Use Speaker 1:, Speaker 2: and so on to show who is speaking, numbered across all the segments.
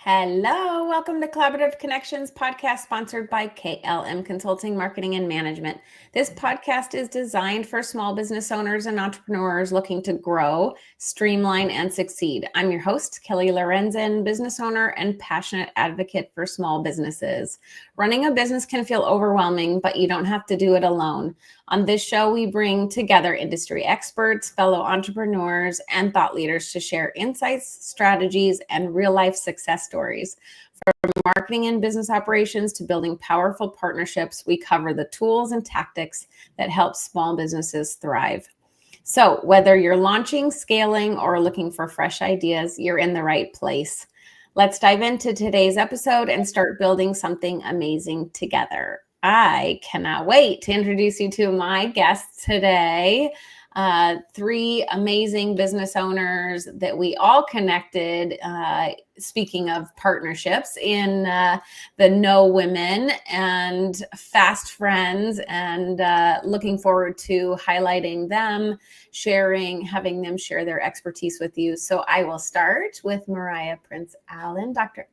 Speaker 1: Hello, welcome to Collaborative Connections podcast sponsored by KLM Consulting, Marketing and Management. This podcast is designed for small business owners and entrepreneurs looking to grow, streamline, and succeed. I'm your host, Kelly Lorenzen, business owner and passionate advocate for small businesses. Running a business can feel overwhelming, but you don't have to do it alone. On this show, we bring together industry experts, fellow entrepreneurs, and thought leaders to share insights, strategies, and real-life success stories. From marketing and business operations to building powerful partnerships, we cover the tools and tactics that help small businesses thrive. So whether you're launching, scaling, or looking for fresh ideas, you're in the right place. Let's dive into today's episode and start building something amazing together. I cannot wait to introduce you to my guests today. Three amazing business owners that we all connected, speaking of partnerships, in the Know Women and Fast Friends, and looking forward to highlighting them, having them share their expertise with you. So I will start with Mariah Prince Allen. Doctor,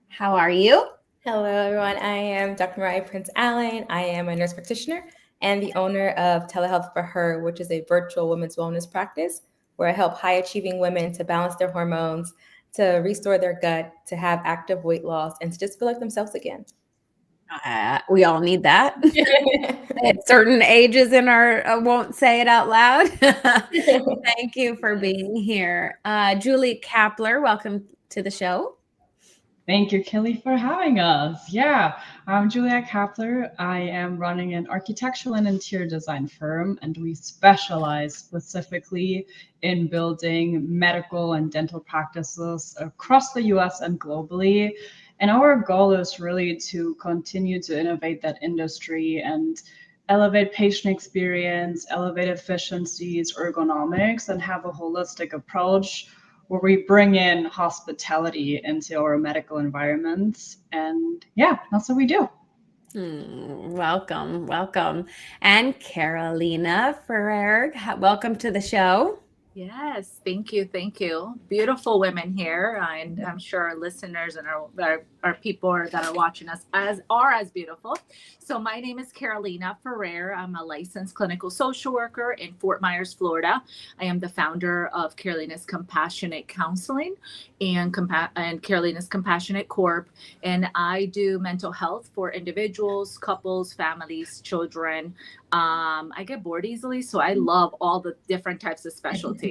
Speaker 1: how are you?
Speaker 2: Hello, everyone. I am Dr. Mariah Prince Allen. I am a nurse practitioner and the owner of Telehealth for Her, which is a virtual women's wellness practice where I help high-achieving women to balance their hormones, to restore their gut, to have active weight loss, and to just feel like themselves again.
Speaker 1: We all need that. At certain ages in our, won't say it out loud. Thank you for being here. Julie Kapler, welcome to the show.
Speaker 3: Thank you, Kelly, for having us. Yeah, I'm Julia Kapler. I am running an architectural and interior design firm, and we specialize specifically in building medical and dental practices across the US and globally. And our goal is really to continue to innovate that industry and elevate patient experience, elevate efficiencies, ergonomics, and have a holistic approach where we bring in hospitality into our medical environments. And yeah, that's what we do.
Speaker 1: Welcome. And Carolina Ferrer, welcome to the show.
Speaker 4: Yes, thank you. Beautiful women here, and I'm sure our listeners and our people that are watching us are as beautiful. So my name is Carolina Ferrer. I'm a licensed clinical social worker in Fort Myers, Florida. I am the founder of Carolina's Compassionate Counseling and Carolina's Compassionate Corp. And I do mental health for individuals, couples, families, children. I get bored easily, so I love all the different types of specialties.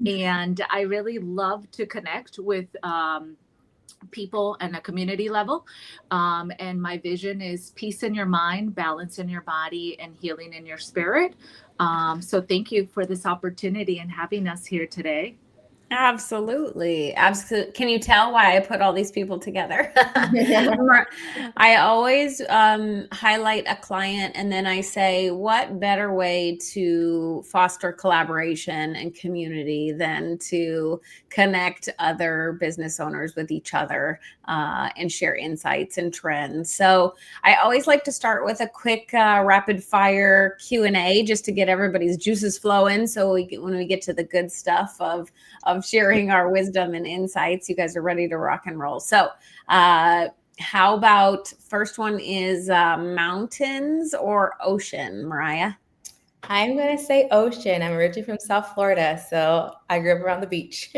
Speaker 4: And I really love to connect with people and a community level. And my vision is peace in your mind, balance in your body, and healing in your spirit. So thank you for this opportunity and having us here today.
Speaker 1: Absolutely. Can you tell why I put all these people together? I always highlight a client and then I say, what better way to foster collaboration and community than to connect other business owners with each other and share insights and trends. So I always like to start with a quick rapid fire Q&A just to get everybody's juices flowing. So when we get to the good stuff of sharing our wisdom and insights, you guys are ready to rock and roll. So how about first one is mountains or ocean, Mariah?
Speaker 2: I'm going to say ocean. I'm originally from South Florida, so I grew up around the beach.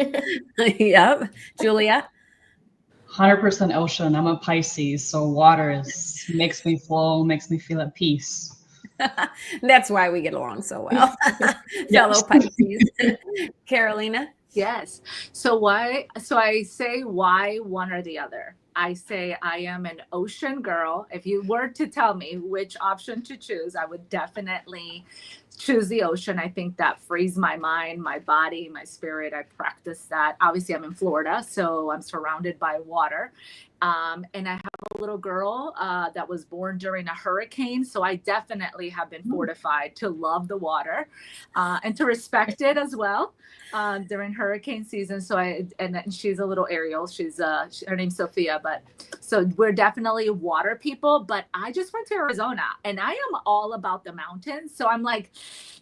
Speaker 1: Yep. Julia?
Speaker 3: 100% ocean. I'm a Pisces, so water makes me flow, makes me feel at peace.
Speaker 1: That's why we get along so well. Fellow Pisces. Carolina?
Speaker 4: Yes. So I say why one or the other. I say I am an ocean girl. If you were to tell me which option to choose, I would definitely choose the ocean. I think that frees my mind, my body, my spirit. I practice that. Obviously, I'm in Florida, so I'm surrounded by water. And I have a a little girl that was born during a hurricane. So I definitely have been fortified to love the water and to respect it as well during hurricane season. So and she's a little Ariel. She's her name's Sophia, but so we're definitely water people. But I just went to Arizona and I am all about the mountains. So I'm like,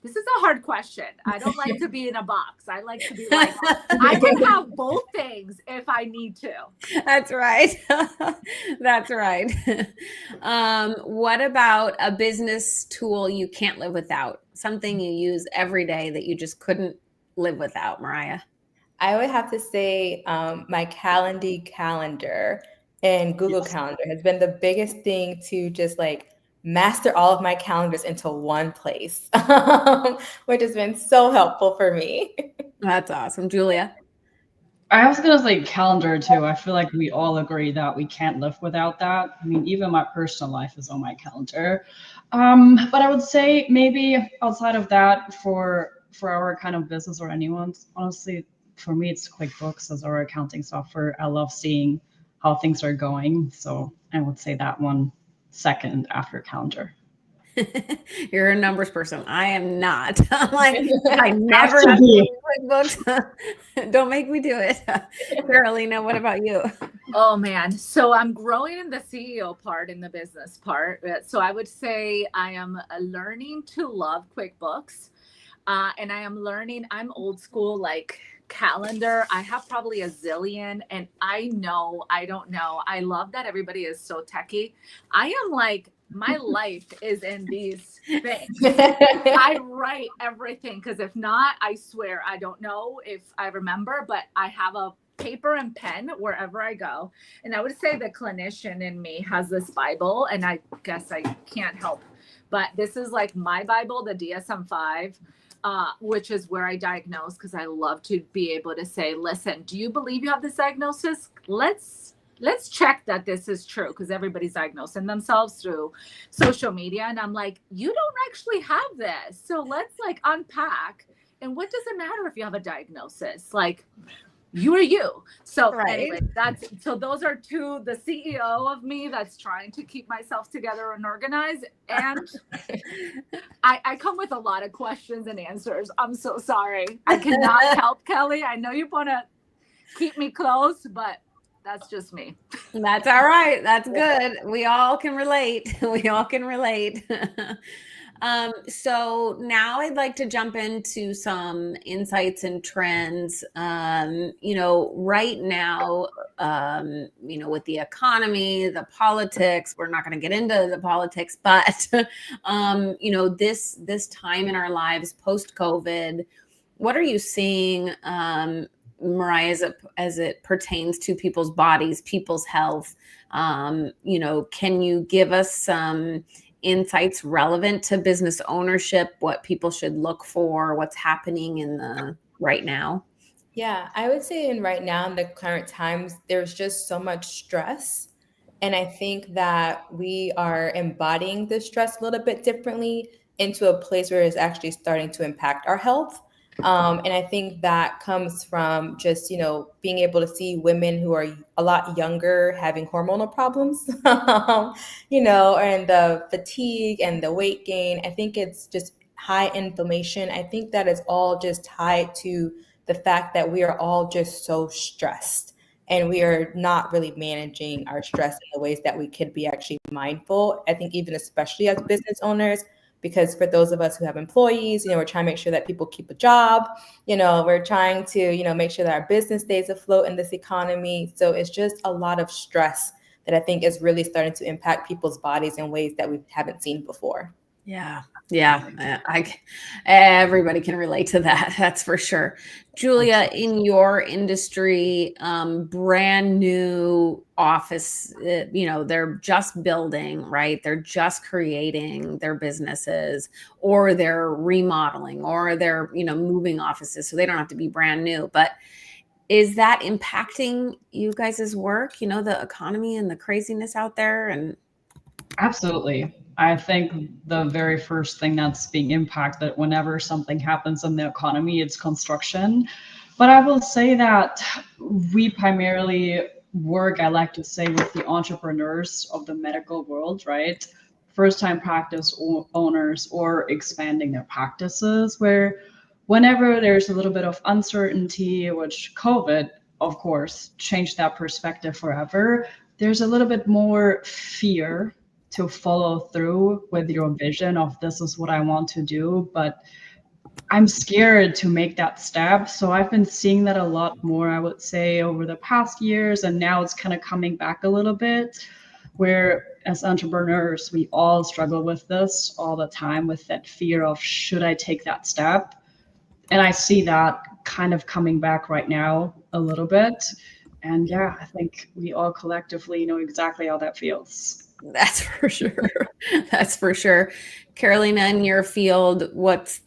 Speaker 4: this is a hard question. I don't like to be in a box. I like to be like, I can have both things if I need to.
Speaker 1: That's right. That's right. What about a business tool you can't live without? Something you use every day that you just couldn't live without, Mariah?
Speaker 2: I would have to say my calendar and Google Calendar has been the biggest thing to just like master all of my calendars into one place, which has been so helpful for me.
Speaker 1: That's awesome. Julia?
Speaker 3: I was going to say calendar too. I feel like we all agree that we can't live without that. I mean, even my personal life is on my calendar. But I would say maybe outside of that, for our kind of business or anyone's, honestly, for me, it's QuickBooks as our accounting software. I love seeing how things are going. So I would say that one second after calendar.
Speaker 1: You're a numbers person. I am not. I'm like, I never have to do QuickBooks. Don't make me do it. Carolina, what about you?
Speaker 4: Oh man. So I'm growing in the CEO part, in the business part. So I would say I am learning to love QuickBooks. And I am learning, I'm old school, like calendar. I have probably a zillion, and I don't know. I love that everybody is so techie. I am like, my life is in these things. I write everything, because if not, I swear, I don't know if I remember, but I have a paper and pen wherever I go. And I would say the clinician in me has this Bible, and I guess I can't help, but this is like my Bible, the DSM-5. Which is where I diagnose, because I love to be able to say, listen, do you believe you have this diagnosis? Let's check that this is true, because everybody's diagnosing themselves through social media. And I'm like, you don't actually have this. So let's like unpack. And what does it matter if you have a diagnosis? Like, you are you. So anyway, so those are two, the CEO of me that's trying to keep myself together and organized. And I come with a lot of questions and answers. I'm so sorry. I cannot help, Kelly. I know you want to keep me close, but that's just me.
Speaker 1: That's all right. That's good. We all can relate. We all can relate. So now I'd like to jump into some insights and trends. Right now, with the economy, the politics, we're not going to get into the politics, but, this time in our lives post-COVID, what are you seeing, Mariah, as it pertains to people's bodies, people's health? Can you give us some insights relevant to business ownership, what people should look for, what's happening in the right now?
Speaker 2: Yeah, I would say right now in the current times, there's just so much stress. And I think that we are embodying the stress a little bit differently into a place where it's actually starting to impact our health. And I think that comes from just, being able to see women who are a lot younger having hormonal problems, and the fatigue and the weight gain. I think it's just high inflammation. I think that is all just tied to the fact that we are all just so stressed, and we are not really managing our stress in the ways that we could be actually mindful. I think even especially as business owners, because for those of us who have employees, we're trying to make sure that people keep a job, we're trying to, make sure that our business stays afloat in this economy. So it's just a lot of stress that I think is really starting to impact people's bodies in ways that we haven't seen before.
Speaker 1: Yeah. Everybody can relate to that. That's for sure. Julia, in your industry, brand new office, they're just building, right? They're just creating their businesses, or they're remodeling, or they're, moving offices. So they don't have to be brand new, but is that impacting you guys' work? The economy and the craziness out there? And
Speaker 3: absolutely. I think the very first thing that's being impacted whenever something happens in the economy, it's construction. But I will say that we primarily work, I like to say, with the entrepreneurs of the medical world, right? First time practice owners or expanding their practices, where whenever there's a little bit of uncertainty, which COVID, of course, changed that perspective forever, there's a little bit more fear to follow through with your vision of this is what I want to do. But I'm scared to make that step. So I've been seeing that a lot more, I would say, over the past years. And now it's kind of coming back a little bit, where as entrepreneurs, we all struggle with this all the time, with that fear of, should I take that step? And I see that kind of coming back right now a little bit. And yeah, I think we all collectively know exactly how that feels.
Speaker 1: That's for sure. That's for sure. Carolina, in your field, what's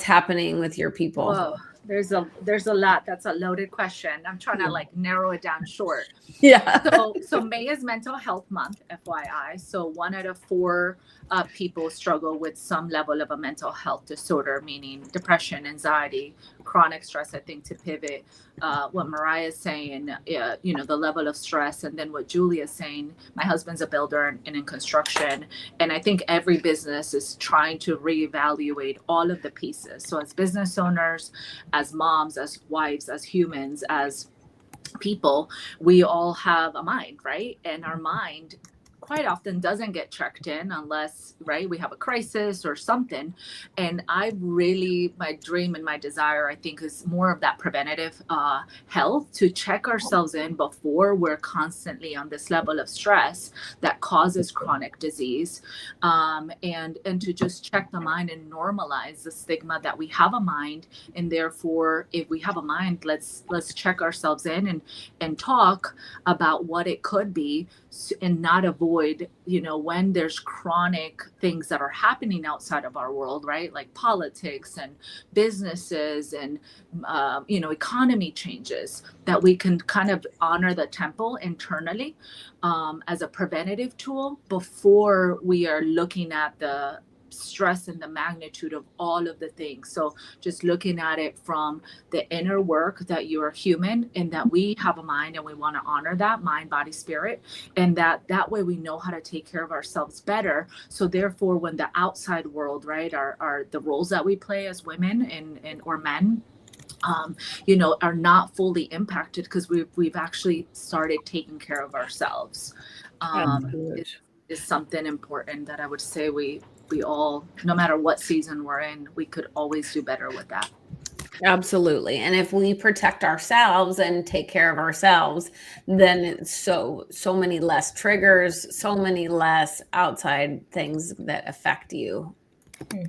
Speaker 1: happening with your people?
Speaker 4: Whoa, there's a lot. That's a loaded question. I'm trying to like narrow it down short.
Speaker 1: Yeah.
Speaker 4: So May is Mental Health Month, FYI. So 1 out of 4 people struggle with some level of a mental health disorder, meaning depression, anxiety, chronic stress. I think to pivot what Mariah's saying, the level of stress, and then what Julia's saying. My husband's a builder and in construction, and I think every business is trying to reevaluate all of the pieces. So as business owners, as moms, as wives, as humans, as people, we all have a mind, right? And our mind quite often doesn't get checked in unless, right, we have a crisis or something. And my dream and my desire, I think, is more of that preventative health, to check ourselves in before we're constantly on this level of stress that causes chronic disease, and to just check the mind and normalize the stigma that we have a mind. And therefore, if we have a mind, let's check ourselves in and talk about what it could be, and not avoid, when there's chronic things that are happening outside of our world, right? Like politics and businesses and, economy changes, that we can kind of honor the tempo internally as a preventative tool before we are looking at the stress and the magnitude of all of the things. So just looking at it from the inner work, that you're human and that we have a mind, and we want to honor that mind, body, spirit, and that way we know how to take care of ourselves better. So therefore, when the outside world, right, are the roles that we play as women and or men, are not fully impacted, because we've actually started taking care of ourselves. Is something important that I would say we all, no matter what season we're in, we could always do better with that.
Speaker 1: Absolutely. And if we protect ourselves and take care of ourselves, then it's so many less triggers, so many less outside things that affect you.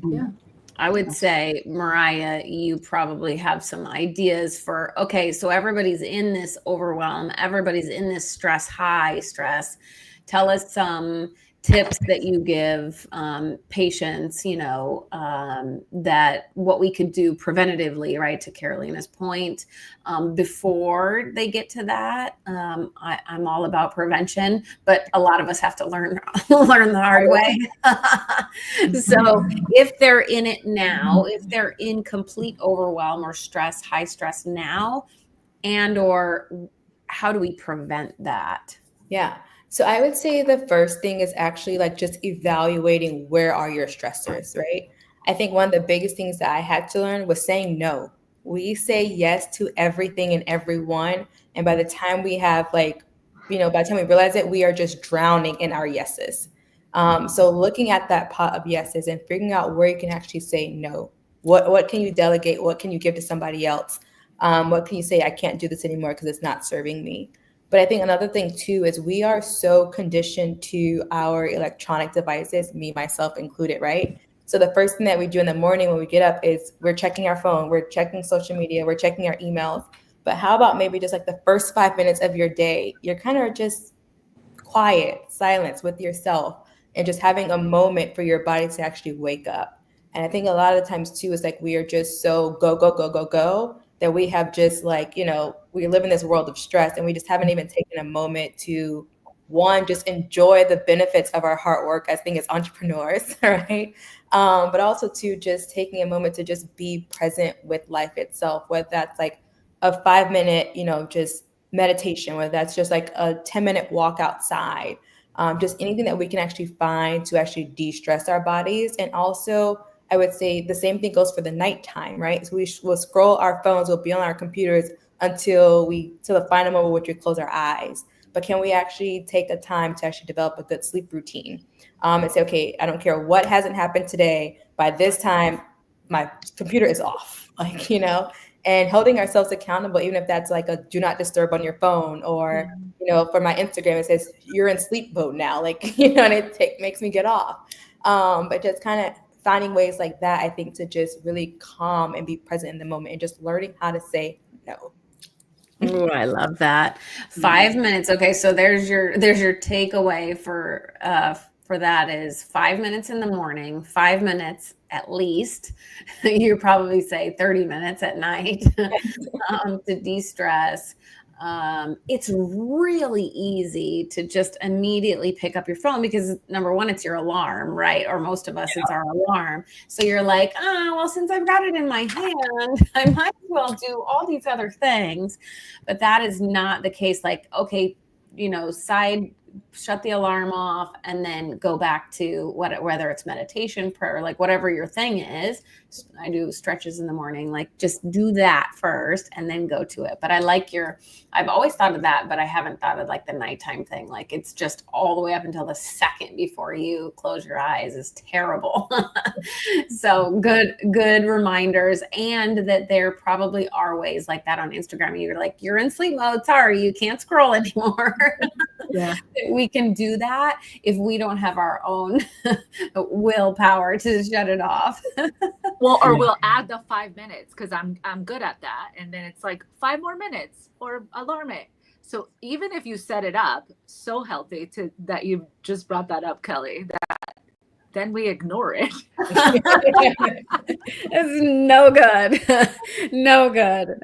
Speaker 4: Yeah.
Speaker 1: I would say, Mariah, you probably have some ideas for, okay, so everybody's in this overwhelm, everybody's in this high stress. Tell us some tips that you give patients, that what we could do preventatively, right, to Carolina's point, before they get to that. I'm all about prevention, but a lot of us have to learn the hard way. So if they're in it now, if they're in complete overwhelm or stress, high stress now, and or how do we prevent that?
Speaker 2: Yeah. So I would say the first thing is actually like just evaluating where are your stressors, right? I think one of the biggest things that I had to learn was saying no. We say yes to everything and everyone. And by the time we have by the time we realize it, we are just drowning in our yeses. So looking at that pot of yeses and figuring out where you can actually say no. What can you delegate? What can you give to somebody else? What can you say, I can't do this anymore because it's not serving me? But I think another thing too is we are so conditioned to our electronic devices, me, myself included, right? So the first thing that we do in the morning when we get up is we're checking our phone, we're checking social media, we're checking our emails. But how about maybe just like the first 5 minutes of your day, you're kind of just quiet, silence with yourself, and just having a moment for your body to actually wake up. And I think a lot of the times too is like we are just so go, go, go, go, go, that we have just we live in this world of stress, and we just haven't even taken a moment to, one, just enjoy the benefits of our hard work as being as entrepreneurs, right? But also to just taking a moment to just be present with life itself, whether that's like a 5 minute, just meditation, whether that's just like a 10-minute walk outside, just anything that we can actually find to actually de-stress our bodies. And also, I would say the same thing goes for the nighttime, right? So we'll scroll our phones, we'll be on our computers until the final moment which we close our eyes. But can we actually take a time to actually develop a good sleep routine, and say, okay, I don't care what hasn't happened today, by this time, my computer is off, like, and holding ourselves accountable, even if that's like a do not disturb on your phone, or, for my Instagram, it says you're in sleep mode now, like, and it makes me get off. But just kind of finding ways like that, I think, to just really calm and be present in the moment and just learning how to say no.
Speaker 1: Ooh, I love that. 5 minutes. Okay, so there's your takeaway for that is 5 minutes in the morning, 5 minutes at least. You probably say 30 minutes at night to de-stress. It's really easy to just immediately pick up your phone because number one, it's your alarm, right? Or most of us, it's our alarm. So you're like, well, since I've got it in my hand, I might as well do all these other things. But that is not the case. Like, okay, shut the alarm off and then go back to whether it's meditation, prayer, like whatever your thing is. I do stretches in the morning, like just do that first and then go to it. But I like I've always thought of that, but I haven't thought of like the nighttime thing. Like it's just all the way up until the second before you close your eyes is terrible. So good reminders. And that there probably are ways like that on Instagram. You're like, you're in sleep mode. Sorry, you can't scroll anymore.
Speaker 2: Yeah.
Speaker 1: We can do that if we don't have our own willpower to shut it off.
Speaker 4: Well, or we'll add the 5 minutes because I'm good at that. And then it's like 5 more minutes or alarm it. So even if you set it up so healthy that you just brought that up, Kelly, that then we ignore it.
Speaker 1: It's no good. No good.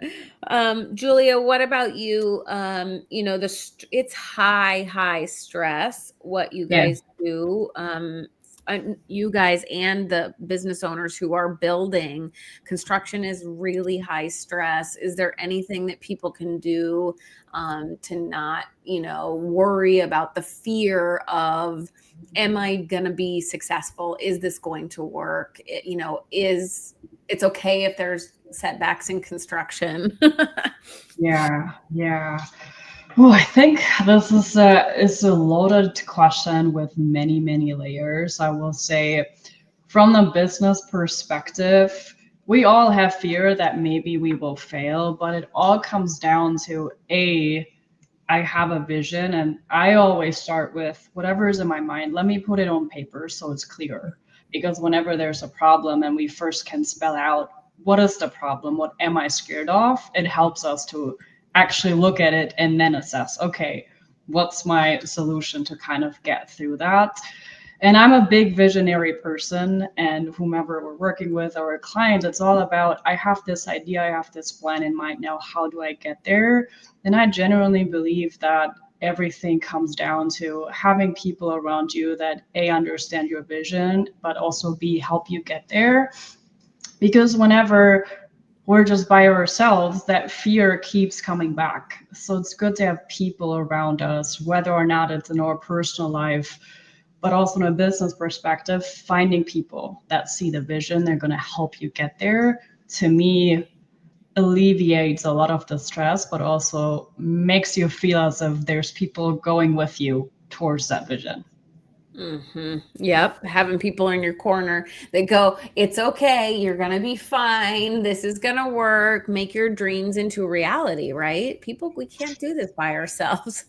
Speaker 1: Julia, what about you? It's high stress, what you guys do. You guys and the business owners who are building, construction is really high stress. Is there anything that people can do to not, worry about the fear of, am I going to be successful? Is this going to work? It's okay if there's setbacks in construction.
Speaker 3: Yeah. Well, I think this is a loaded question with many, many layers. I will say from the business perspective, we all have fear that maybe we will fail, but it all comes down to I have a vision, and I always start with whatever is in my mind. Let me put it on paper so it's clear. Because whenever there's a problem and we first can spell out what is the problem, what am I scared of, it helps us to actually look at it and then assess, okay, what's my solution to kind of get through that? And I'm a big visionary person, and whomever we're working with or a client, it's all about, I have this idea, I have this plan in mind. Now, how do I get there? And I genuinely believe that everything comes down to having people around you that A, understand your vision, but also B, help you get there. Because whenever we're just by ourselves, that fear keeps coming back. So it's good to have people around us, whether or not it's in our personal life, but also in a business perspective, finding people that see the vision, they're going to help you get there, to me, alleviates a lot of the stress, but also makes you feel as if there's people going with you towards that vision.
Speaker 1: Mm-hmm. Yep. Having people in your corner that go, it's okay. You're going to be fine. This is going to work. Make your dreams into reality, right? We can't do this by ourselves.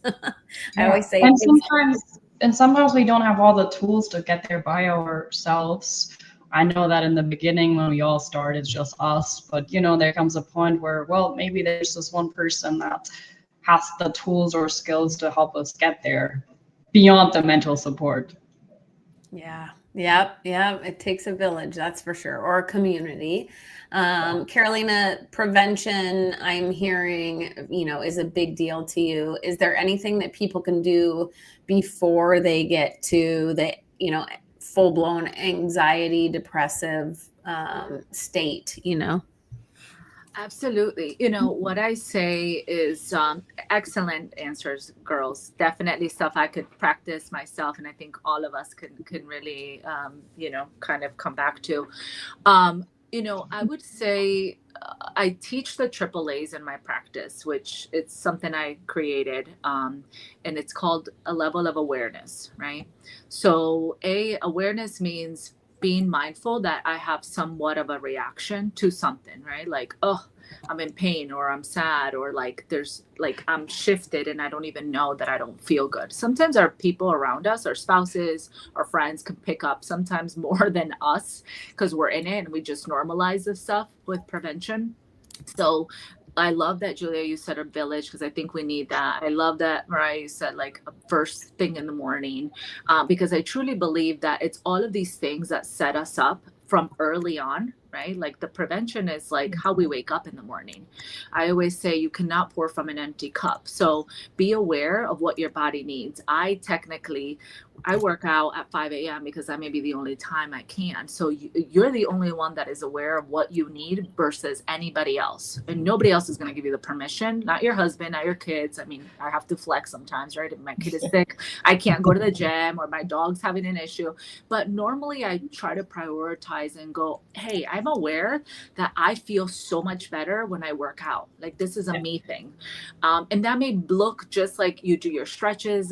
Speaker 1: I always say,
Speaker 3: and sometimes we don't have all the tools to get there by ourselves. I know that in the beginning when we all start, it's just us, but there comes a point where, well, maybe there's this one person that has the tools or skills to help us get there beyond the mental support.
Speaker 1: Yeah. Yep. It takes a village, that's for sure, or a community. Carolina, prevention, I'm hearing, is a big deal to you. Is there anything that people can do before they get to the, full-blown anxiety, depressive state,
Speaker 4: Absolutely. You know, what I say is excellent answers, girls. Definitely stuff I could practice myself. And I think all of us can really, kind of come back to. I would say I teach the triple A's in my practice, which it's something I created, and it's called a level of awareness, right? So, awareness means being mindful that I have somewhat of a reaction to something, right? Like, oh, I'm in pain, or I'm sad, or like there's like I'm shifted and I don't even know that I don't feel good. Sometimes our people around us, our spouses, our friends can pick up sometimes more than us because we're in it and we just normalize this stuff with prevention. So I love that, Julia, you said a village, because I think we need that. I love that, Mariah, you said like a first thing in the morning, because I truly believe that it's all of these things that set us up from early on, right? Like the prevention is like how we wake up in the morning. I always say you cannot pour from an empty cup. So be aware of what your body needs. I work out at 5 a.m. because that may be the only time I can. So you're the only one that is aware of what you need versus anybody else. And nobody else is going to give you the permission, not your husband, not your kids. I mean, I have to flex sometimes, right? If my kid is sick, I can't go to the gym, or my dog's having an issue. But normally I try to prioritize and go, hey, I'm aware that I feel so much better when I work out. Like this is a me thing. And that may look just like you do your stretches.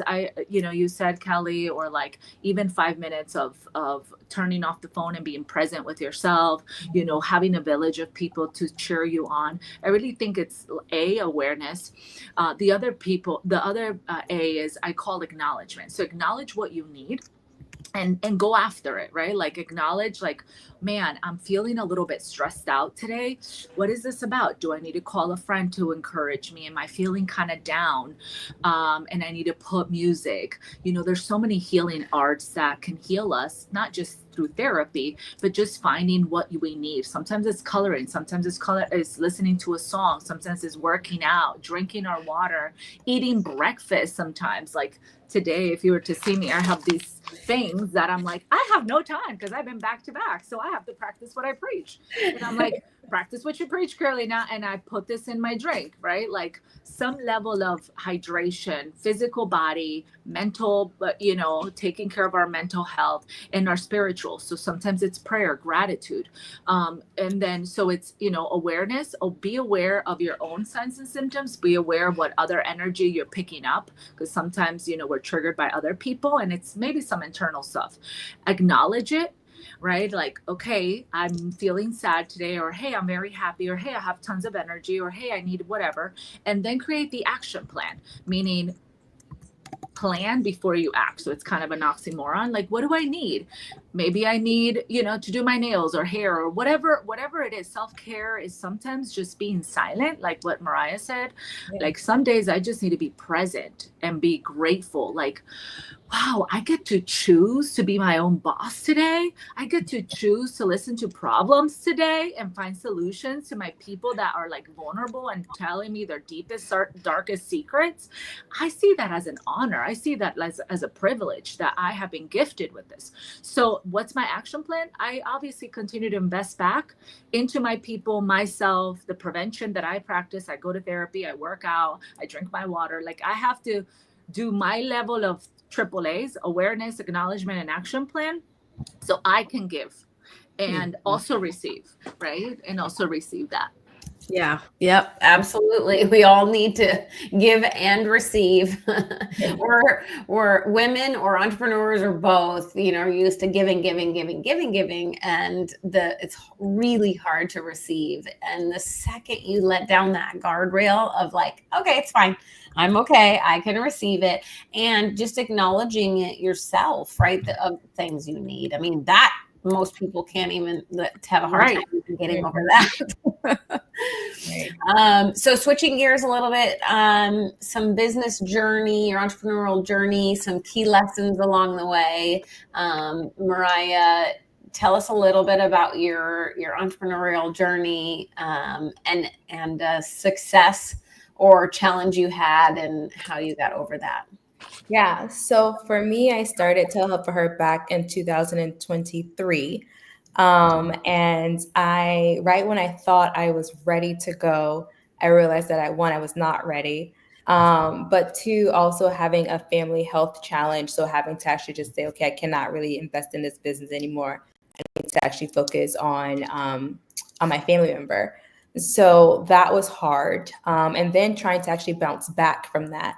Speaker 4: You said, Kelly, or like even 5 minutes of turning off the phone and being present with yourself, having a village of people to cheer you on. I really think it's awareness. The other A is I call acknowledgement. So acknowledge what you need and go after it, right? Like acknowledge, like, man, I'm feeling a little bit stressed out today. What is this about? Do I need to call a friend to encourage me? Am I feeling kind of down? And I need to put music. There's so many healing arts that can heal us, not just through therapy, but just finding what we need. Sometimes it's coloring. Sometimes it's listening to a song. Sometimes it's working out, drinking our water, eating breakfast. Sometimes, like today, if you were to see me, I have these things that I'm like, I have no time because I've been back to back. So I have to practice what I preach. And I'm like, practice what you preach, Carolina. And I put this in my drink, right? Like some level of hydration, physical body, mental, but taking care of our mental health and our spiritual. So sometimes it's prayer, gratitude. And then, so it's, awareness. Be aware of your own signs and symptoms. Be aware of what other energy you're picking up. Because sometimes, we're triggered by other people and it's maybe some internal stuff. Acknowledge it. Right? Like, okay, I'm feeling sad today, or hey, I'm very happy, or hey, I have tons of energy, or hey, I need whatever. And then create the action plan, meaning plan before you act. So it's kind of an oxymoron. Like, what do I need? Maybe I need, to do my nails or hair or whatever it is. Self-care is sometimes just being silent, like what Mariah said. Yeah. Like some days I just need to be present and be grateful. Like, wow, I get to choose to be my own boss today. I get to choose to listen to problems today and find solutions to my people that are like vulnerable and telling me their deepest, darkest secrets. I see that as an honor. I see that as a privilege that I have been gifted with this. So what's my action plan? I obviously continue to invest back into my people, myself, the prevention that I practice. I go to therapy, I work out, I drink my water. Like I have to do my level of triple A's, awareness, acknowledgement, and action plan, so I can give and also receive, right? And also receive that.
Speaker 1: Yeah. Yep. Absolutely. We all need to give and receive. We're women or entrepreneurs or both, are used to giving. And it's really hard to receive. And the second you let down that guardrail of like, okay, it's fine. I'm okay. I can receive it. And just acknowledging it yourself, right? Of things you need. I mean, that most people can't even have a hard time getting over that. So switching gears a little bit, some business journey, your entrepreneurial journey, some key lessons along the way. Mariah, tell us a little bit about your entrepreneurial journey, and success or challenge you had and how you got over that.
Speaker 2: Yeah. So for me, I started Telehealth for Her back in 2023. And right when I thought I was ready to go, I realized that I was not ready. But two, also having a family health challenge. So having to actually just say, okay, I cannot really invest in this business anymore. I need to actually focus on my family member. So that was hard. And then trying to actually bounce back from that.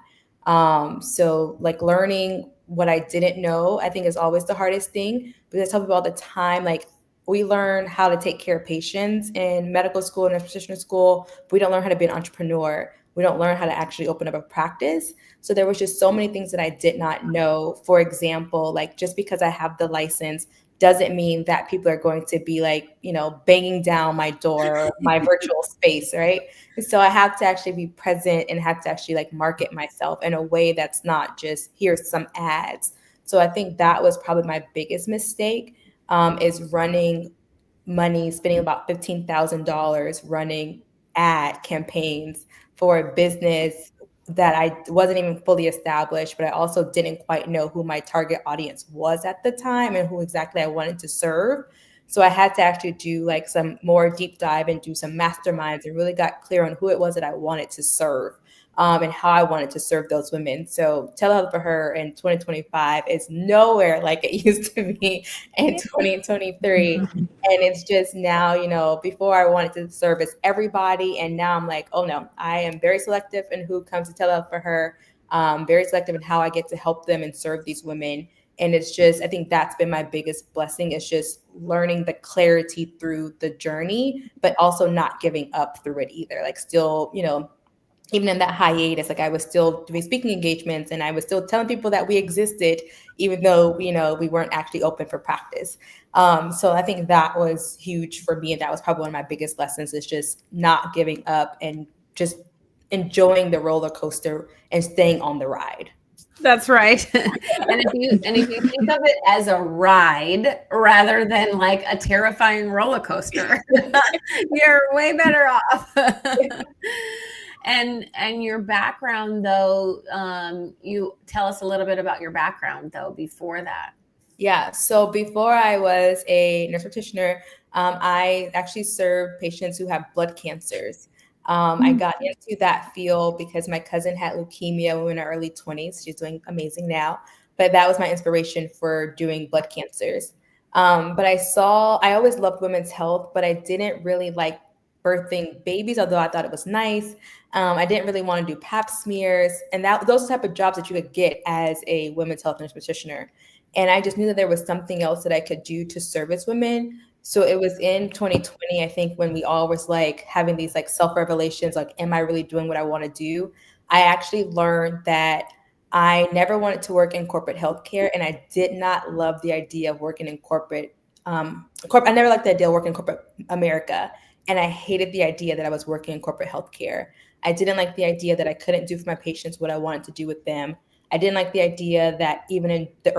Speaker 2: So like learning what I didn't know, I think is always the hardest thing, because I tell people all the time, like, we learn how to take care of patients in medical school and practitioner school, but we don't learn how to be an entrepreneur. We don't learn how to actually open up a practice. So there was just so many things that I did not know. For example, like, just because I have the license doesn't mean that people are going to be like, banging down my door, my virtual space, right? And so I have to actually be present and have to actually like market myself in a way that's not just here's some ads. So I think that was probably my biggest mistake, is running money, spending about $15,000 running ad campaigns for a business that I wasn't even fully established, but I also didn't quite know who my target audience was at the time and who exactly I wanted to serve. So I had to actually do like some more deep dive and do some masterminds and really got clear on who it was that I wanted to serve, and how I wanted to serve those women. So telehealth for her in 2025 is nowhere like it used to be in 2023. And it's just now, before I wanted to service everybody. And now I'm like, oh no, I am very selective in who comes to telehealth for her, very selective in how I get to help them and serve these women. And it's just, I think that's been my biggest blessing, is just learning the clarity through the journey, but also not giving up through it either. Like still, even in that hiatus, like I was still doing speaking engagements and I was still telling people that we existed, even though, we weren't actually open for practice. So I think that was huge for me. And that was probably one of my biggest lessons, is just not giving up and just enjoying the roller coaster and staying on the ride.
Speaker 1: That's right. And if you think of it as a ride rather than like a terrifying roller coaster, you're way better off. And your background, though, you tell us a little bit about your background, though, before that.
Speaker 2: Yeah. So before I was a nurse practitioner, I actually served patients who have blood cancers. I got into that field because my cousin had leukemia when we were in our early 20s. She's doing amazing now. But that was my inspiration for doing blood cancers. But I always loved women's health, but I didn't really like birthing babies, although I thought it was nice. I didn't really want to do pap smears, and those type of jobs that you could get as a women's health nurse practitioner. And I just knew that there was something else that I could do to service women. So it was in 2020, I think, when we all was like having these like self-revelations, like, am I really doing what I want to do? I actually learned that I never wanted to work in corporate healthcare, and I did not love the idea of working in corporate. I never liked the idea of working in corporate America, and I hated the idea that I was working in corporate healthcare. I didn't like the idea that I couldn't do for my patients what I wanted to do with them. I didn't like the idea that even in the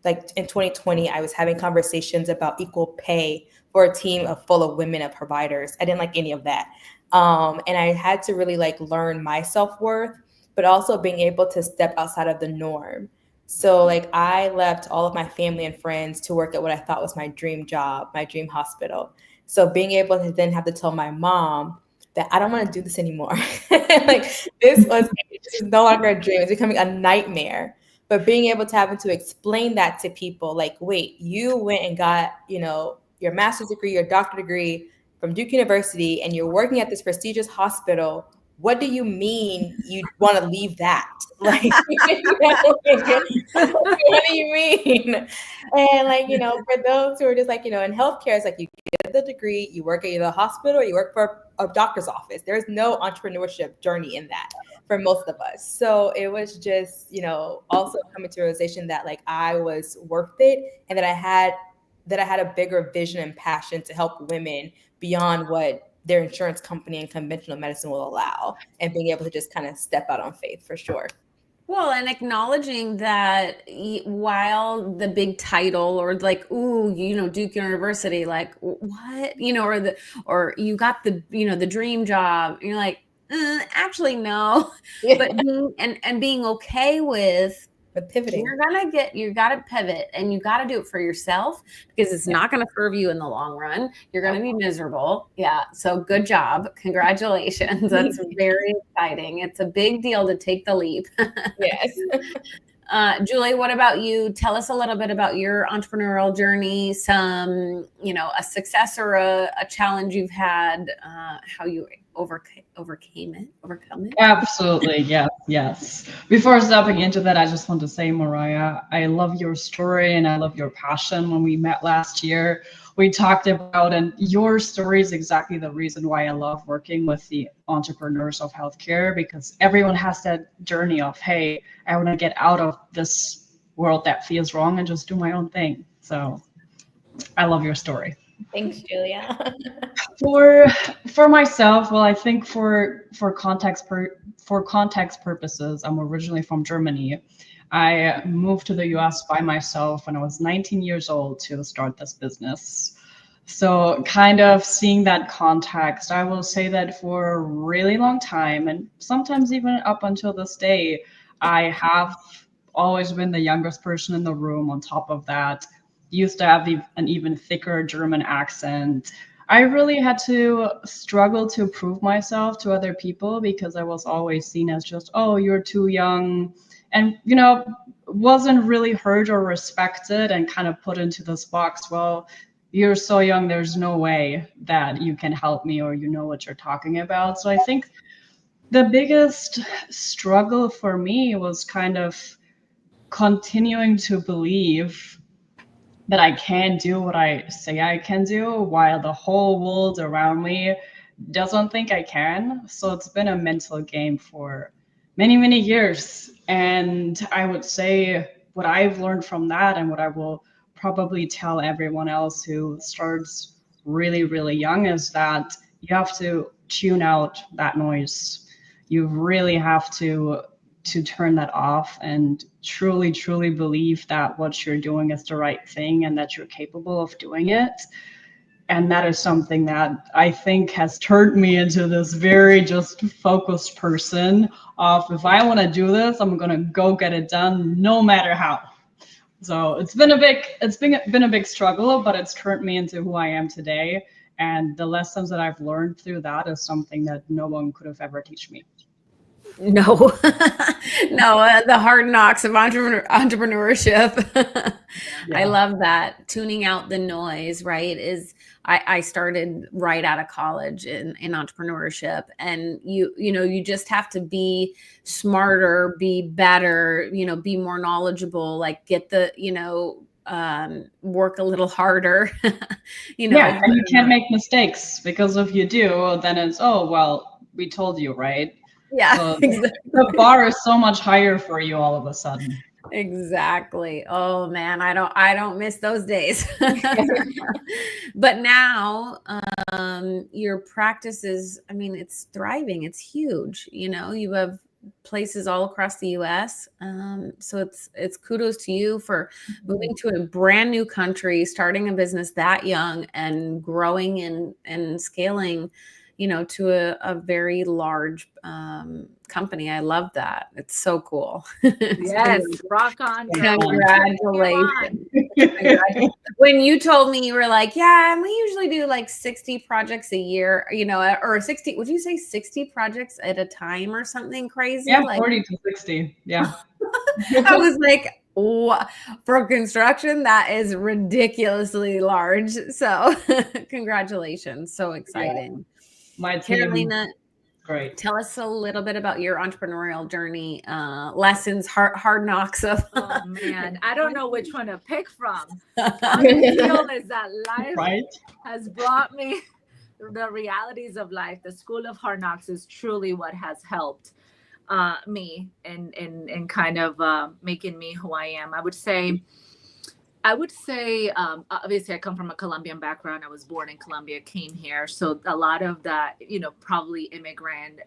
Speaker 2: like in 2020, I was having conversations about equal pay for a team full of women of providers. I didn't like any of that. And I had to really like learn my self-worth, but also being able to step outside of the norm. So like I left all of my family and friends to work at what I thought was my dream job, my dream hospital. So being able to then have to tell my mom that I don't want to do this anymore. Like this is no longer a dream. It's becoming a nightmare. But being able to have to explain that to people, like, wait, you went and got, your master's degree, your doctorate degree from Duke University, and you're working at this prestigious hospital. What do you mean you want to leave that? Like, what do you mean? And like, for those who are just like, in healthcare, it's like you get the degree, you work at either a hospital or you work for a doctor's office. There's no entrepreneurship journey in that for most of us. So it was just, also coming to a realization that like I was worth it, and that I had a bigger vision and passion to help women beyond what their insurance company and conventional medicine will allow, and being able to just kind of step out on faith for sure.
Speaker 1: Well, and acknowledging that while the big title or like, ooh, Duke University, like what, or you got the, the dream job, and you're like, actually, no. Yeah. But being okay with
Speaker 2: With pivoting.
Speaker 1: You got to pivot, and you got to do it for yourself, because it's not going to serve you in the long run. You're going to be miserable. Yeah. So good job. Congratulations. That's very exciting. It's a big deal to take the leap.
Speaker 2: Yes.
Speaker 1: Julie, what about you? Tell us a little bit about your entrepreneurial journey, some, a success or a challenge you've had, how you overcome it.
Speaker 3: Absolutely. Yes. Before stepping into that, I just want to say, Mariah, I love your story and I love your passion. When we met last year, we talked about, and your story is exactly the reason why I love working with the entrepreneurs of healthcare, because everyone has that journey of, hey, I want to get out of this world that feels wrong and just do my own thing. So I love your story.
Speaker 2: Thanks, Julia.
Speaker 3: For myself, well, I think for context purposes, I'm originally from Germany. I moved to the US by myself when I was 19 years old to start this business. So kind of seeing that context, I will say that for a really long time, and sometimes even up until this day, I have always been the youngest person in the room. On top of that, used to have an even thicker German accent. I really had to struggle to prove myself to other people, because I was always seen as just, oh, you're too young, and wasn't really heard or respected, and kind of put into this box. Well, you're so young, there's no way that you can help me, or you know what you're talking about. So I think the biggest struggle for me was kind of continuing to believe that I can do what I say I can do, while the whole world around me doesn't think I can. So it's been a mental game for many, many years. And I would say what I've learned from that, and what I will probably tell everyone else who starts really, really young, is that you have to tune out that noise. You really have to turn that off and truly, truly believe that what you're doing is the right thing and that you're capable of doing it. And that is something that I think has turned me into this very just focused person of, if I want to do this, I'm going to go get it done no matter how. So it's been a big struggle, but it's turned me into who I am today. And the lessons that I've learned through that is something that no one could have ever teach me.
Speaker 1: No, no, the hard knocks of entrepreneurship.
Speaker 3: Yeah.
Speaker 1: I love that. Tuning out the noise, right? I started right out of college in entrepreneurship, and you just have to be smarter, be better, be more knowledgeable, like get the, work a little harder.
Speaker 3: Yeah, and you can't make mistakes, because if you do, then it's, oh, well, we told you, right?
Speaker 1: Yeah,
Speaker 3: So
Speaker 1: exactly.
Speaker 3: the bar is so much higher for you all of a sudden.
Speaker 1: Exactly. Oh man, I don't miss those days. But now, your practice is, it's thriving. It's huge. You have places all across the US. So it's kudos to you for moving to a brand new country, starting a business that young, and growing and scaling, to a very large company. I love that. It's so cool.
Speaker 4: Yes, rock on.
Speaker 1: Congratulations. When you told me, you were like, yeah, and we usually do like 60 projects a year, or 60, would you say 60 projects at a time or something crazy?
Speaker 3: Yeah,
Speaker 1: like
Speaker 3: 40 to 60. Yeah.
Speaker 1: I was like, what? For construction, that is ridiculously large. So congratulations. So exciting.
Speaker 3: Yeah. My team,
Speaker 1: Carolina,
Speaker 3: great.
Speaker 1: Tell us a little bit about your entrepreneurial journey, lessons, hard knocks of.
Speaker 4: Oh man, I don't know which one to pick from. All I feel is that life has brought me the realities of life. The school of hard knocks is truly what has helped me in kind of making me who I am. I would say, obviously I come from a Colombian background. I was born in Colombia, came here. So a lot of that, probably immigrant,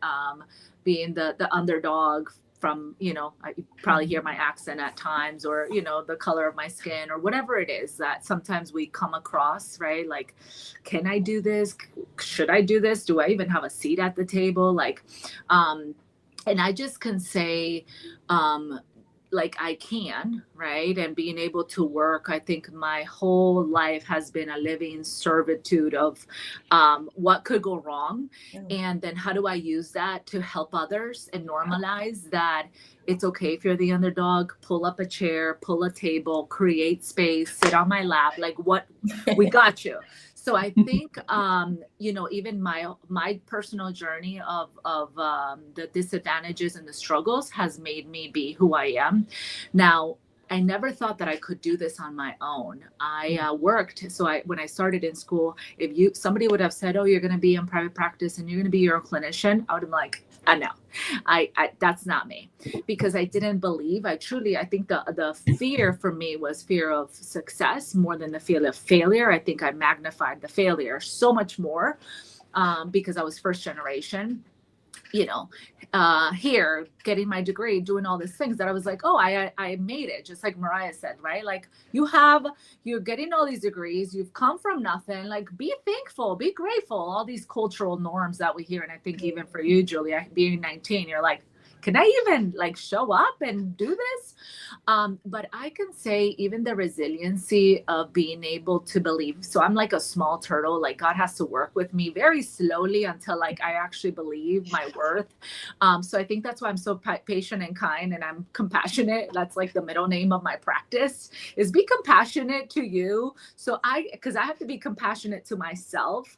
Speaker 4: being the underdog from, I probably hear my accent at times, or, the color of my skin, or whatever it is that sometimes we come across, right? Like, can I do this? Should I do this? Do I even have a seat at the table? Like, and I just can say, like I can, right? And being able to work, I think my whole life has been a living servitude of what could go wrong. And then how do I use that to help others and normalize that it's okay if you're the underdog, pull up a chair, pull a table, create space, sit on my lap, like what, we got you. So I think, you know, even my personal journey of the disadvantages and the struggles has made me be who I am. Now, I never thought that I could do this on my own. I worked. So when I started in school, if somebody would have said, oh, you're going to be in private practice and you're going to be your own clinician, I would have been like, no, I that's not me, because I didn't believe. I think the fear for me was fear of success more than the fear of failure. I think I magnified the failure so much more because I was first generation, you know, here getting my degree, doing all these things that I was like, oh, I made it. Just like Mariah said, right? Like you're getting all these degrees, you've come from nothing, like be thankful, be grateful, all these cultural norms that we hear. And I think even for you, Julia, being 19, you're like, can I even like show up and do this? But I can say even the resiliency of being able to believe. So I'm like a small turtle, like God has to work with me very slowly until like I actually believe my worth. So I think that's why I'm so patient and kind, and I'm compassionate. That's like the middle name of my practice, is be compassionate to you. So because I have to be compassionate to myself,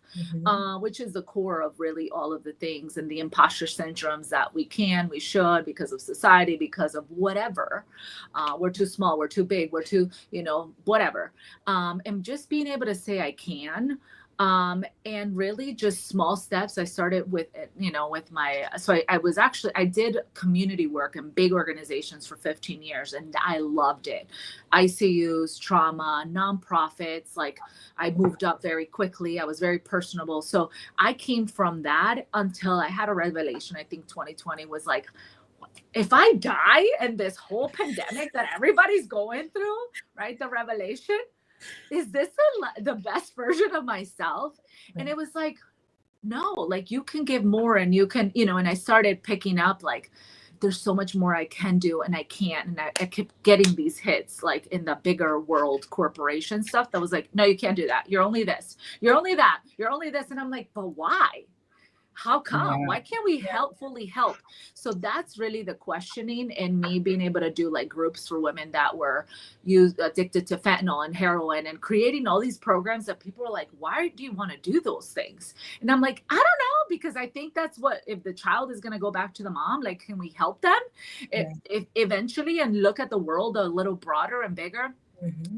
Speaker 4: which is the core of really all of the things and the imposter syndromes that we should, because of society, because of whatever. We're too small, we're too big, we're too, you know, whatever. And just being able to say I can. And really just small steps. I started with, you know, with I did community work in big organizations for 15 years and I loved it. ICUs, trauma, nonprofits, like I moved up very quickly. I was very personable. So I came from that until I had a revelation. I think 2020 was like, if I die in this whole pandemic that everybody's going through, right? The revelation, is this the best version of myself? And it was like, no, like you can give more and you can, you know, and I started picking up like, there's so much more I can do and I can't. And I kept getting these hits like in the bigger world corporation stuff that was like, no, you can't do that. You're only this, you're only that, you're only this. And I'm like, but why? How come? Yeah. Why can't we fully help? So that's really the questioning, and me being able to do like groups for women that were addicted to fentanyl and heroin, and creating all these programs that people are like, why do you want to do those things? And I'm like, I don't know, because I think that's what, if the child is going to go back to the mom, like, can we help them if eventually, and look at the world a little broader and bigger?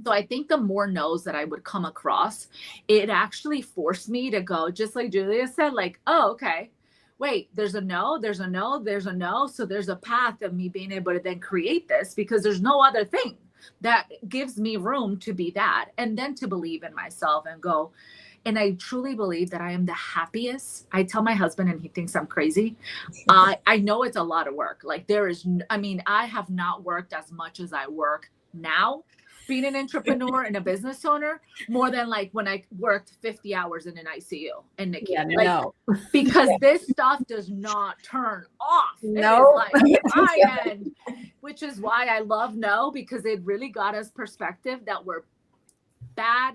Speaker 4: So I think the more no's that I would come across, it actually forced me to go, just like Julia said, like, oh, okay, wait, there's a no, there's a no, there's a no. So there's a path of me being able to then create this, because there's no other thing that gives me room to be that, and then to believe in myself and go. And I truly believe that I am the happiest. I tell my husband, and he thinks I'm crazy. I know it's a lot of work. Like I have not worked as much as I work now, being an entrepreneur and a business owner, more than like when I worked 50 hours in an ICU in NICU. Yeah, like, no. Because this stuff does not turn off. No. Like high end, which is why I love No, because it really got us perspective that we're bad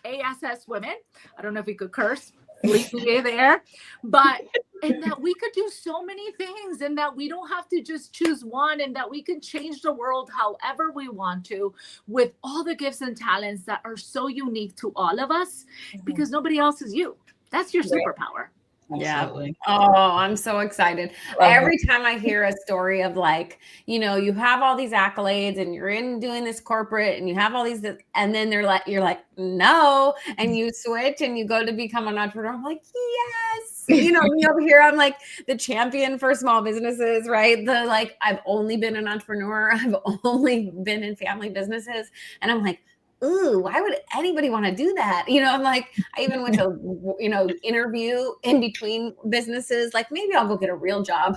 Speaker 4: ASS women. I don't know if we could curse. Leave me there, but and that we could do so many things, and that we don't have to just choose one, and that we can change the world however we want to, with all the gifts and talents that are so unique to all of us, because nobody else is you. That's your superpower.
Speaker 1: Absolutely. Yeah. Oh, I'm so excited. Every time I hear a story of like, you know, you have all these accolades and you're in doing this corporate and you have all these, and then you're like, no, and you switch and you go to become an entrepreneur. I'm like, yes. You know, me over here, I'm like the champion for small businesses, right? I've only been an entrepreneur. I've only been in family businesses. And I'm like, ooh, why would anybody want to do that? You know, I'm like, I even went to, you know, interview in between businesses, like maybe I'll go get a real job.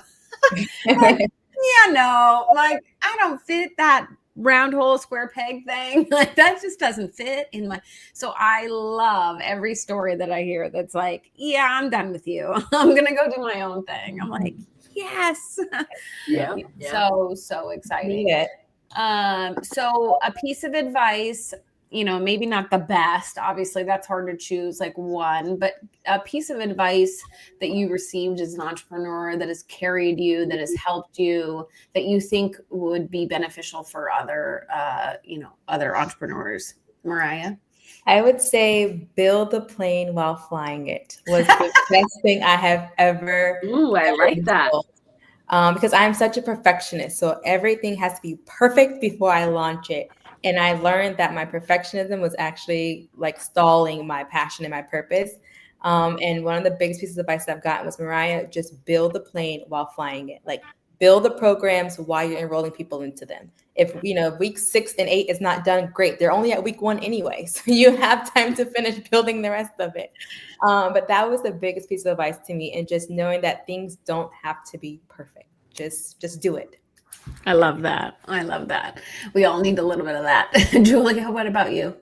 Speaker 1: Like, yeah, no, like I don't fit that round hole square peg thing. Like that just doesn't fit in my, so I love every story that I hear that's like, yeah, I'm done with you. I'm going to go do my own thing. I'm like, yes. Yeah. So exciting.
Speaker 2: Yeah.
Speaker 1: So a piece of advice, maybe not the best, obviously that's hard to choose like one, but a piece of advice that you received as an entrepreneur that has carried you, that has helped you, that you think would be beneficial for other, other entrepreneurs. Mariah?
Speaker 2: I would say build the plane while flying it was the best thing I have ever.
Speaker 4: Ooh, I like that.
Speaker 2: Because I'm such a perfectionist. So everything has to be perfect before I launch it. And I learned that my perfectionism was actually like stalling my passion and my purpose. And one of the biggest pieces of advice I've gotten was, Mariah, just build the plane while flying it. Like build the programs while you're enrolling people into them. If week 6 and 8 is not done, great. They're only at week 1 anyway. So you have time to finish building the rest of it. But that was the biggest piece of advice to me. And just knowing that things don't have to be perfect. Just do it.
Speaker 1: I love that. I love that. We all need a little bit of that. Julia, what about you?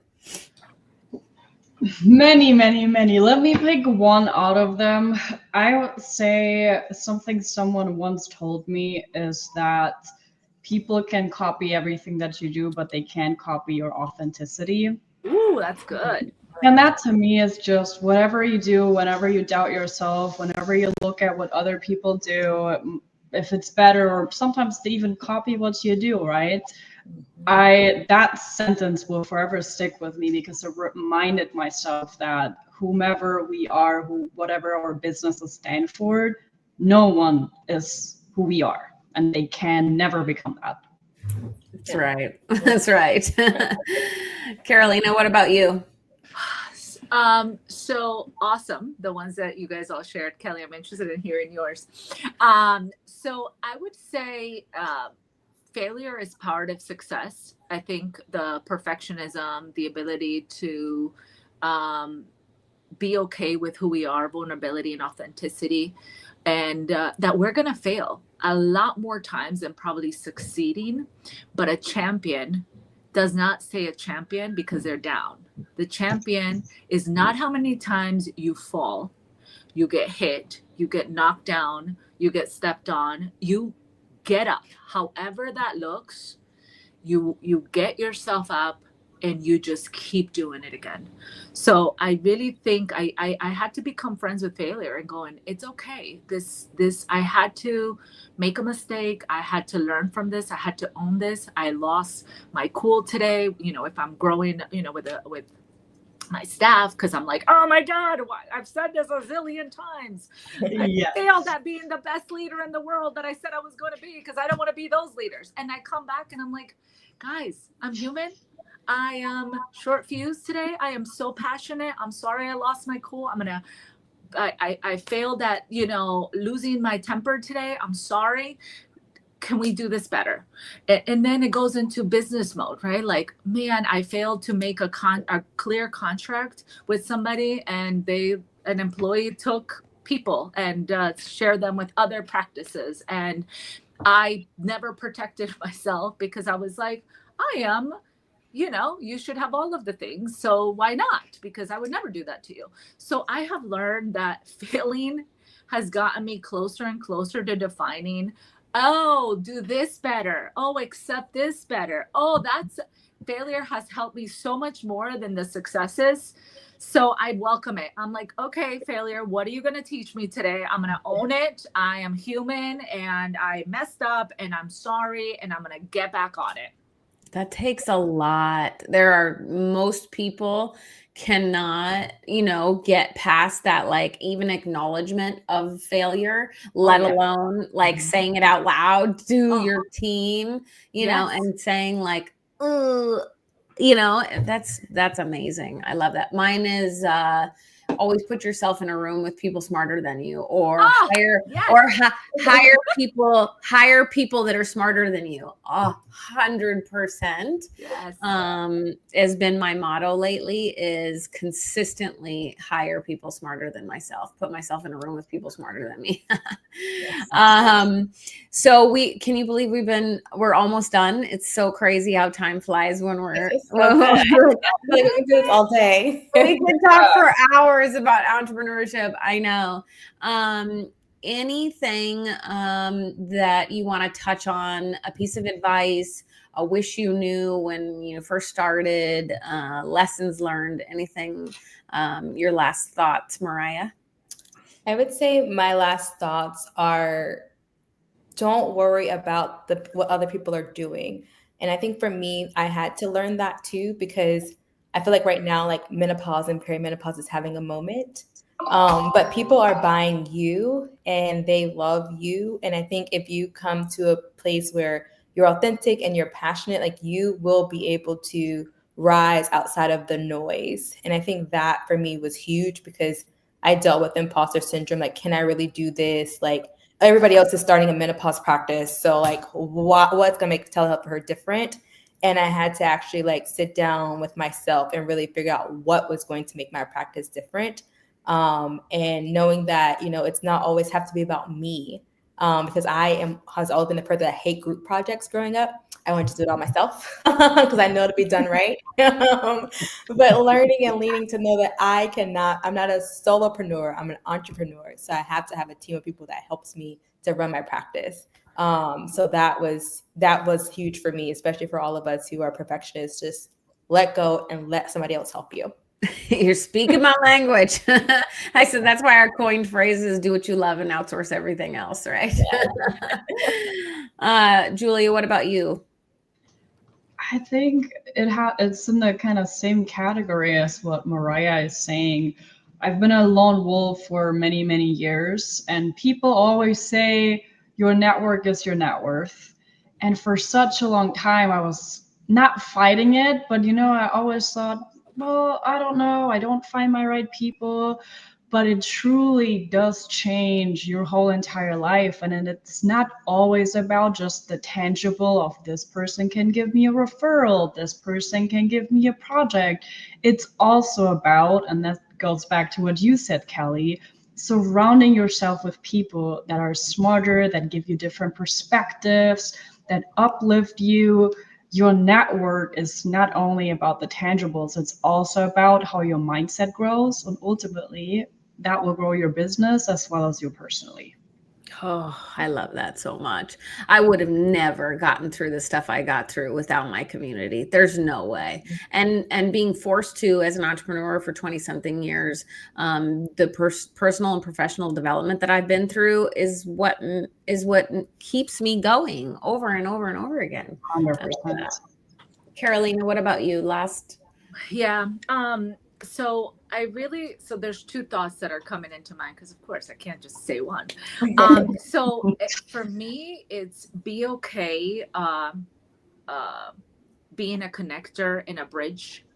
Speaker 3: Many, many, many. Let me pick one out of them. I would say something someone once told me is that people can copy everything that you do, but they can't copy your authenticity.
Speaker 4: Ooh, that's good.
Speaker 3: And that to me is just whatever you do, whenever you doubt yourself, whenever you look at what other people do, if it's better, or sometimes they even copy what you do, right? That sentence will forever stick with me because it reminded myself that whomever we are, whatever our businesses stand for, no one is who we are, and they can never become that.
Speaker 1: That's right. That's right. Carolina, what about you?
Speaker 4: So awesome. The ones that you guys all shared. Kelly, I'm interested in hearing yours. So I would say failure is part of success. I think the perfectionism, the ability to be okay with who we are, vulnerability and authenticity, and that we're going to fail a lot more times than probably succeeding. But a champion does not say a champion because they're down. The champion is not how many times you fall, you get hit, you get knocked down, you get stepped on, you get up. However that looks, you get yourself up and you just keep doing it again. So I really think I had to become friends with failure and going, it's okay. This I had to make a mistake. I had to learn from this. I had to own this. I lost my cool today. If I'm growing, with my staff, because I'm like, oh my God, I've said this a zillion times.
Speaker 3: Yes.
Speaker 4: I failed at being the best leader in the world that I said I was going to be because I don't want to be those leaders. And I come back and I'm like, guys, I'm human. I am short fused today. I am so passionate. I'm sorry I lost my cool. I failed at, losing my temper today. I'm sorry. Can we do this better? And then it goes into business mode, right? Like, man, I failed to make a clear contract with somebody, and an employee took people and shared them with other practices. And I never protected myself because I was like, I am, you should have all of the things. So why not? Because I would never do that to you. So I have learned that failing has gotten me closer and closer to defining, oh, do this better. Oh, accept this better. Oh, failure has helped me so much more than the successes. So I welcome it. I'm like, okay, failure, what are you going to teach me today? I'm going to own it. I am human and I messed up and I'm sorry and I'm going to get back on it.
Speaker 1: That takes a lot. Most people cannot, get past that, like even acknowledgement of failure, let alone like saying it out loud to your team, know, and saying like, that's amazing. I love that. Mine is, always put yourself in a room with people smarter than you, or hire people that are smarter than you. 100%.
Speaker 2: Yes.
Speaker 1: Has been my motto lately, is consistently hire people smarter than myself, put myself in a room with people smarter than me. So can you believe we're almost done? It's so crazy how time flies when we're
Speaker 2: we can do this all day.
Speaker 1: We could talk for hours about entrepreneurship. I know. anything that you want to touch on, a piece of advice, a wish you knew when you first started, lessons learned, anything, your last thoughts, Mariah?
Speaker 2: I would say my last thoughts are, don't worry about what other people are doing. And I think for me, I had to learn that too, because I feel like right now, like menopause and perimenopause is having a moment. But people are buying you and they love you. And I think if you come to a place where you're authentic and you're passionate, like you will be able to rise outside of the noise. And I think that for me was huge, because I dealt with imposter syndrome. Like, can I really do this? Like, everybody else is starting a menopause practice. So like, what's going to make telehealth for her different? And I had to actually like sit down with myself and really figure out what was going to make my practice different. And knowing that, it's not always have to be about me. Because has always been the person that hate group projects growing up. I wanted to do it all myself because I know it'll be done right. But learning and learning to know that I'm not a solopreneur, I'm an entrepreneur. So I have to have a team of people that helps me to run my practice. So that was huge for me, especially for all of us who are perfectionists. Just let go and let somebody else help you.
Speaker 1: You're speaking my language. I said that's why our coined phrase is do what you love and outsource everything else, right? Yeah. Julia, what about you?
Speaker 3: I think it's in the kind of same category as what Mariah is saying. I've been a lone wolf for many, many years, and people always say your network is your net worth. And for such a long time, I was not fighting it, but I always thought, well, I don't know, I don't find my right people. But it truly does change your whole entire life. And then it's not always about just the tangible of this person can give me a referral, this person can give me a project. It's also about, and that goes back to what you said, Kelly, surrounding yourself with people that are smarter, that give you different perspectives, that uplift you. Your network is not only about the tangibles, it's also about how your mindset grows, and ultimately that will grow your business as well as you personally.
Speaker 1: Oh, I love that so much. I would have never gotten through the stuff I got through without my community. There's no way. And being forced to, as an entrepreneur for 20 something years, the personal and professional development that I've been through is what keeps me going over and over and over again.
Speaker 3: 100%.
Speaker 1: Carolina, what about you?
Speaker 4: Yeah. So there's two thoughts that are coming into mind, because of course I can't just say one. For me, it's be okay being a connector and a bridge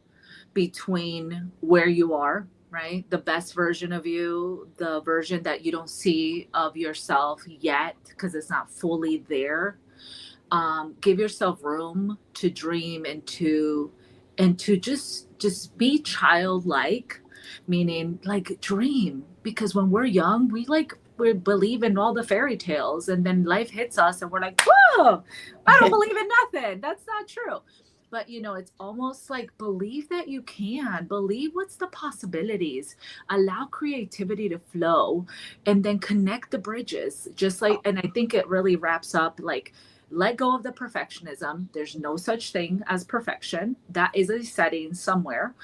Speaker 4: between where you are, right? The best version of you, the version that you don't see of yourself yet because it's not fully there. Give yourself room to dream and to just be childlike, meaning like dream, because when we're young we believe in all the fairy tales, and then life hits us and we're like, whoa, I don't believe in nothing. That's not true. But it's almost like believe that you can believe what's the possibilities, allow creativity to flow, and then connect the bridges. And I think it really wraps up like, let go of the perfectionism. There's no such thing as perfection. That is a setting somewhere.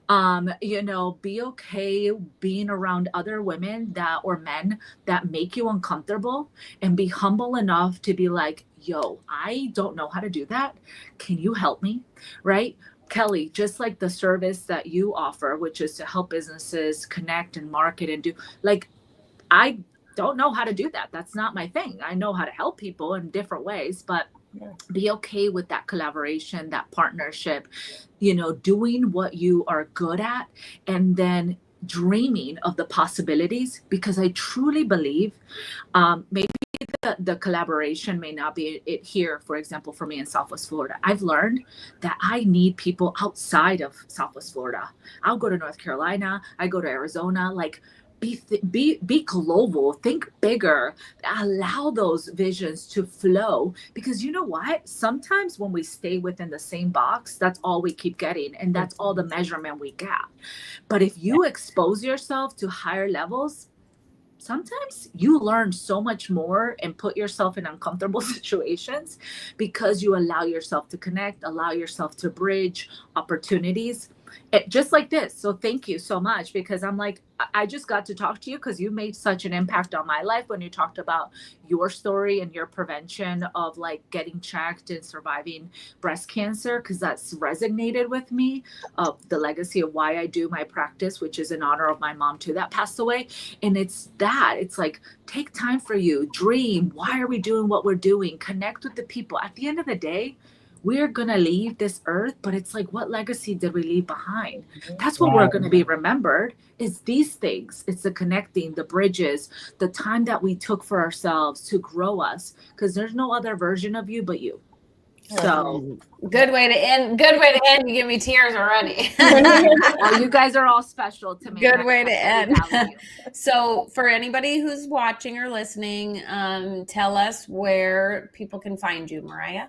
Speaker 4: Be okay being around other women or men that make you uncomfortable, and be humble enough to be like, yo, I don't know how to do that. Can you help me? Right? Kelly, just like the service that you offer, which is to help businesses connect and market and do, like, I don't know how to do that. That's not my thing. I know how to help people in different ways, but be okay with that collaboration, that partnership, doing what you are good at, and then dreaming of the possibilities, because I truly believe maybe the collaboration may not be it here. For example, for me in Southwest Florida, I've learned that I need people outside of Southwest Florida. I'll go to North Carolina, I go to Arizona, like, be global, think bigger, allow those visions to flow, because you know what, sometimes when we stay within the same box, that's all we keep getting, and that's all the measurement we get. But if you expose yourself to higher levels, sometimes you learn so much more and put yourself in uncomfortable situations because you allow yourself to connect, allow yourself to bridge opportunities. Just like this. So thank you so much, because I'm like, I just got to talk to you because you made such an impact on my life when you talked about your story and your prevention of like getting checked and surviving breast cancer, because that's resonated with me, of the legacy of why I do my practice, which is in honor of my mom too, that passed away. And it's like, take time for you, dream. Why are we doing what we're doing? Connect with the people. At the end of the day, we're going to leave this earth, but it's like, what legacy did we leave behind? That's what we're going to be remembered, is these things. It's the connecting, the bridges, the time that we took for ourselves to grow us, because there's no other version of you but you. So
Speaker 1: good way to end. Good way to end. You give me tears already.
Speaker 4: well, you guys are all special to me.
Speaker 1: Good way to end. So for anybody who's watching or listening, tell us where people can find you, Mariah.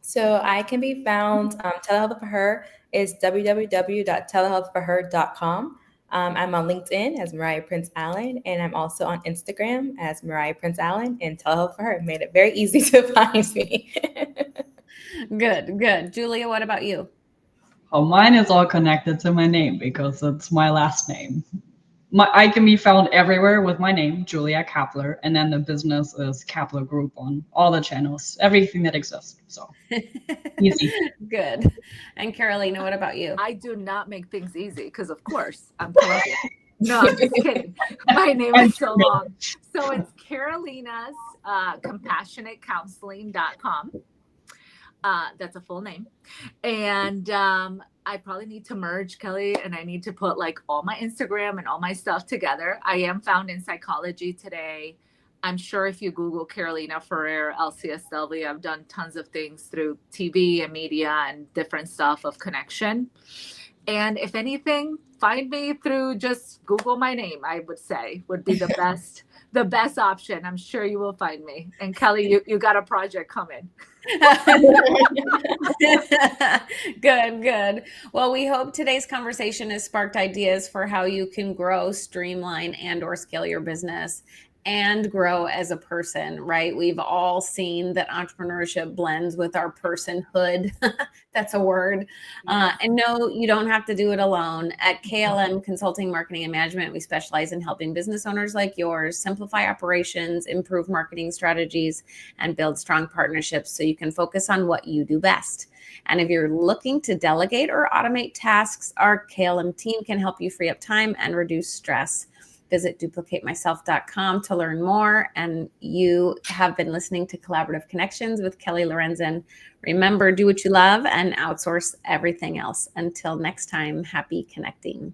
Speaker 2: So I can be found, Telehealth for Her is www.telehealthforher.com. I'm on LinkedIn as Mariah Prince Allen, and I'm also on Instagram as Mariah Prince Allen, and Telehealth for Her made it very easy to find me.
Speaker 1: Good. Julia, what about you?
Speaker 3: Oh, mine is all connected to my name because it's my last name. I can be found everywhere with my name, Julia Kapler, and then the business is Kapler Group on all the channels, everything that exists. So easy.
Speaker 1: Good. And Carolina, what about you?
Speaker 4: I do not make things easy because, of course, I'm Colombian. No, I'm just kidding. My name is so long. So it's Carolina's CompassionateCounseling.com. That's a full name. And I probably need to merge, Kelly, and I need to put like all my Instagram and all my stuff together. I am found in Psychology Today. I'm sure if you Google Carolina Ferrer, LCSW, I've done tons of things through TV and media and different stuff of connection. And if anything, find me through just Google my name, I would say would be the best option. I'm sure you will find me. And Kelly, you got a project coming.
Speaker 1: Good. Well, we hope today's conversation has sparked ideas for how you can grow, streamline, and or scale your business and grow as a person, right? We've all seen that entrepreneurship blends with our personhood. That's a word. And no, you don't have to do it alone. At KLM Consulting, Marketing, and Management, we specialize in helping business owners like yours simplify operations, improve marketing strategies, and build strong partnerships so you can focus on what you do best. And if you're looking to delegate or automate tasks, our KLM team can help you free up time and reduce stress. Visit duplicatemyself.com to learn more. And you have been listening to Collaborative Connections with Kelly Lorenzen. Remember, do what you love and outsource everything else. Until next time, happy connecting.